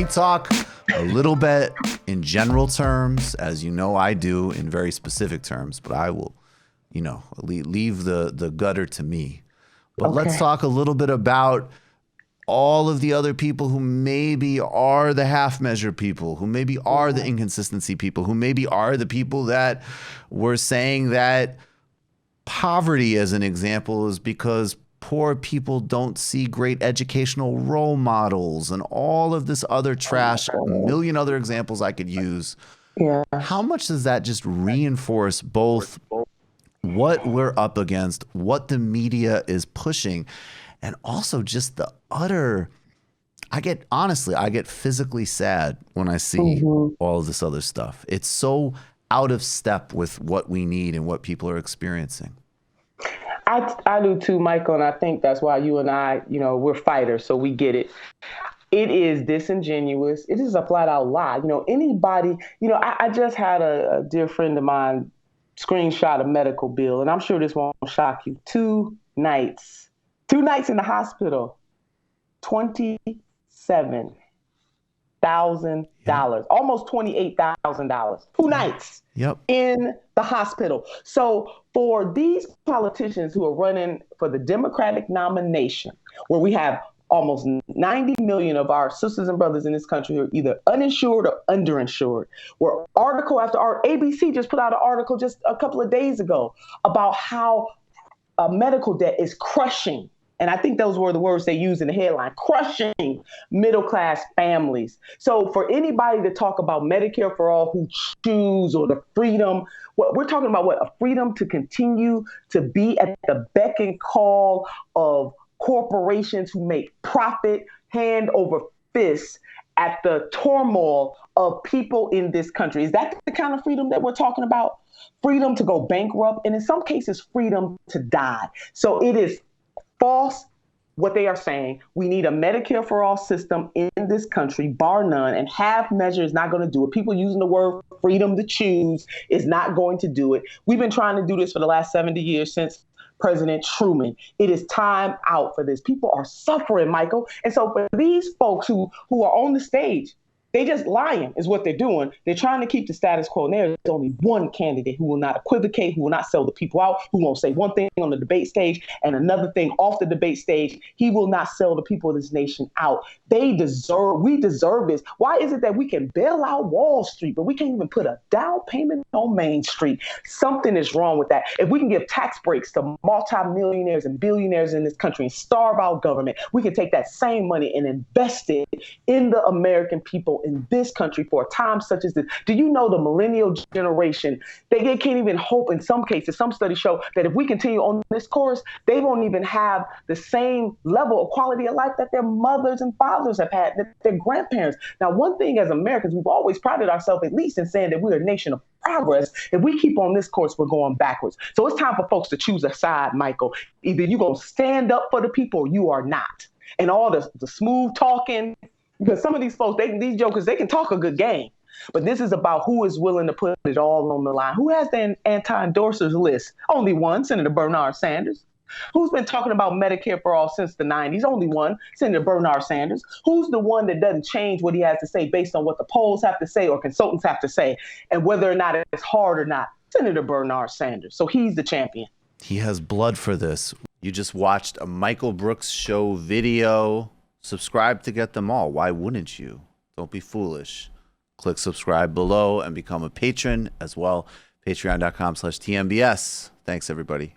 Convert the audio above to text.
we talk a little bit in general terms, as you know I do in very specific terms, but I will, leave the gutter to me. But let's talk a little bit about all of the other people who maybe are the half measure people, who maybe are the inconsistency people, who maybe are the people that were saying that poverty, as an example, is because poor people don't see great educational role models and all of this other trash, a million other examples I could use. Yeah. How much does that just reinforce both what we're up against, what the media is pushing, and also just the utter, I get physically sad when I see all of this other stuff. It's so out of step with what we need and what people are experiencing. I do too, Michael, and I think that's why you and I, we're fighters, so we get it. It is disingenuous. It is a flat out lie. Anybody, I just had a dear friend of mine screenshot a medical bill, and I'm sure this won't shock you. 2 nights in the hospital, $27,000, almost $28,000. 2 nights in the hospital. So for these politicians who are running for the Democratic nomination, where we have almost 90 million of our sisters and brothers in this country who are either uninsured or underinsured, where article after ABC just put out an article just a couple of days ago about how medical debt is crushing. And I think those were the words they used in the headline, crushing middle-class families. So for anybody to talk about Medicare for all who choose, or the freedom, we're talking about a freedom to continue to be at the beck and call of corporations who make profit hand over fist at the turmoil of people in this country. Is that the kind of freedom that we're talking about? Freedom to go bankrupt, and in some cases, freedom to die. So it is false what they are saying. We need a Medicare for all system in this country, bar none, and half measure is not going to do it. People using the word freedom to choose is not going to do it. We've been trying to do this for the last 70 years since President Truman. It is time out for this. People are suffering, Michael. And so for these folks who are on the stage, they just lying is what they're doing. They're trying to keep the status quo. And there's only one candidate who will not equivocate, who will not sell the people out, who won't say one thing on the debate stage and another thing off the debate stage. He will not sell the people of this nation out. We deserve this. Why is it that we can bail out Wall Street, but we can't even put a down payment on Main Street? Something is wrong with that. If we can give tax breaks to multimillionaires and billionaires in this country and starve our government, we can take that same money and invest it in the American people in this country for a time such as this. Do you know the millennial generation, they can't even hope in some cases. Some studies show that if we continue on this course, they won't even have the same level of quality of life that their mothers and fathers have had, that their grandparents. Now, one thing as Americans, we've always prided ourselves at least in saying that we're a nation of progress. If we keep on this course, we're going backwards. So it's time for folks to choose a side, Michael. Either you're going to stand up for the people or you are not. And all the smooth talking, because some of these folks, these jokers, they can talk a good game. But this is about who is willing to put it all on the line. Who has the anti-endorsers list? Only one, Senator Bernard Sanders. Who's been talking about Medicare for all since the 90s? Only one, Senator Bernard Sanders. Who's the one that doesn't change what he has to say based on what the polls have to say or consultants have to say, and whether or not it's hard or not? Senator Bernard Sanders. So he's the champion. He has blood for this. You just watched a Michael Brooks show video. Subscribe to get them all. Why wouldn't you? Don't be foolish. Click subscribe below and become a patron as well. Patreon.com/TMBS. Thanks, everybody.